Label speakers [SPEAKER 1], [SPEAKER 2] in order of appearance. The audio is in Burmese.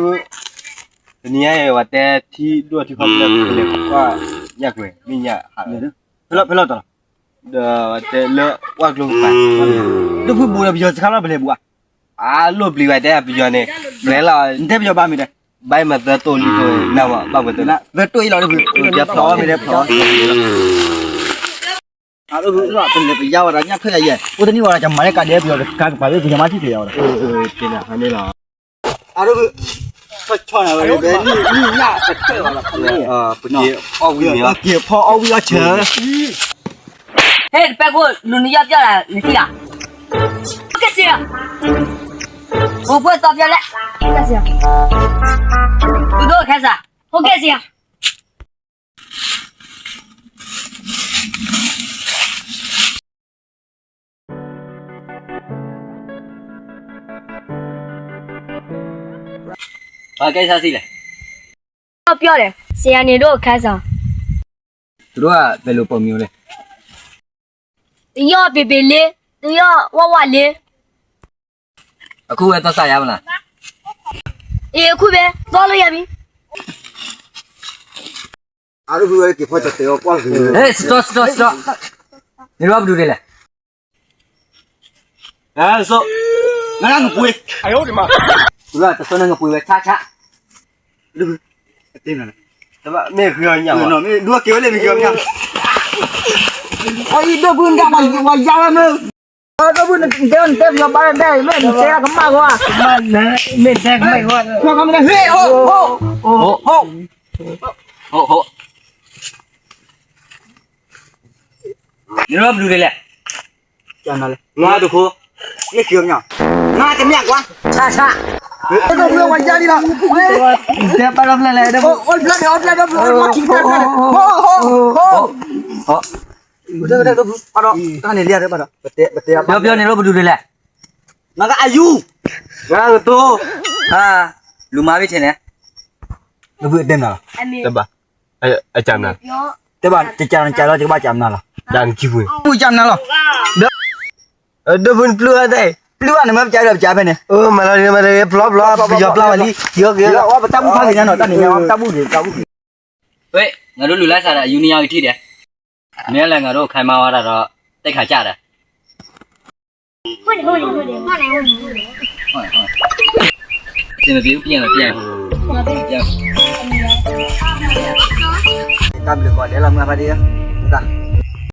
[SPEAKER 1] တို့ဒီနေ့ရဝတဲ့တီတို့တီခေါ်တယ်လေကွာညက်ကွယ်မိညဟာဖလောတော့တဲ့လောဝါကလုံးပါတို့ဘူးဘူးပြောစကားတော့ဘယ်လဲဘူးအာလို့ပြလိုက်တဲ့ပြောနေဘယ်လာတဲ့ပြောပါမိတယ်ဘိုင်မသက်တော်လီတော့နောက်ပါဘယ်တော့ဘယ်တွေ့လောက်လို့ပြဖလောမိတယ်ဖလော
[SPEAKER 2] အားလုံးကเป็นရတာညက်ထွက်ရရဲ့ကိုတနည်းကကျွန်မလည်းကတည်းကပြောကဘာပဲကျွန်မထိပြရတာ
[SPEAKER 1] တင်တာဟမ်းနေလား
[SPEAKER 2] အားလုံးဆက်ချောင်းရပဲညတက်သွားတာခလေး
[SPEAKER 1] ပကြီးအောက်ဝီမြေ
[SPEAKER 2] ပြေဖော်အောက်ဝီချာ
[SPEAKER 3] ဟဲ့ဘက်ကိုလူနီရောက်ပြလာနေစီလားကဲစီရဘဘတော့ပြလဲကဲစီရသူတို့开始ဟုတ်ကဲ့စီရ
[SPEAKER 1] ဘာကိစ္စစီလဲ
[SPEAKER 3] ပြောတယ်ဆရာနေတို့ခန်းဆောင်
[SPEAKER 1] သူတို့ကဘယ်လိုပုံမျိုးလဲ
[SPEAKER 3] တရော့ပေပေလေးတရော့ဝဝလေး
[SPEAKER 1] အခုပဲသွားစားရမလား
[SPEAKER 3] အေးအခုပဲသွားလို့ရပြီ
[SPEAKER 2] အားလုံးကဖော်ချက်တယ်ကွာ
[SPEAKER 1] ဟေး stop နေတော့ဘူးလေဆို
[SPEAKER 2] ငါကပွေအယောဒီမှာ
[SPEAKER 1] သူကတဆွမ်းငါပွေပဲချ
[SPEAKER 2] လူအတင်းလား
[SPEAKER 1] တမမေခွေညောင်း
[SPEAKER 2] နော်မေလူကကြောလေမကြောညအိုးတော့ဘူးကမဝါရမယ်တော့ဘူးတဲ့ပြောပါတဲ့မဲဆရာကမကွာ
[SPEAKER 1] မနဲ့မေတက်မိုက်ဟော
[SPEAKER 2] ခေါ်ကမဟေးဟို
[SPEAKER 1] နေတော့ဘူးလေ
[SPEAKER 2] ကျန်တယ်
[SPEAKER 1] ငါတို့ခိုး
[SPEAKER 2] 你叫咩？拿着面瓜，
[SPEAKER 1] 叉
[SPEAKER 2] 这个不要往家里了。
[SPEAKER 1] 这把他们来的不？
[SPEAKER 2] 我来的，我听着看的。好。这个不，把它，看你练的把它，
[SPEAKER 1] 不要你老不住的嘞。
[SPEAKER 2] 那个阿优，
[SPEAKER 1] 那个多啊，路马尾钱呢？
[SPEAKER 2] 那不对呢？
[SPEAKER 1] 对吧？哎，讲呢？
[SPEAKER 2] 对吧？这讲了，这个把讲了了，
[SPEAKER 1] 讲机会。
[SPEAKER 2] 不讲了。Debun peluang deh. Peluang nama berapa ni?
[SPEAKER 1] Oh, malah peluang ni. Yo.
[SPEAKER 2] Awak bertamu kali ni, nak ni, awak tamu dia, tamu.
[SPEAKER 1] Wei, ngadu lulus ada Unia itu dia. Ni lah ngadu kai mawar ada, tak kaca ada. Sini dia piang.
[SPEAKER 2] Kita boleh buat dalam apa dia? Dah.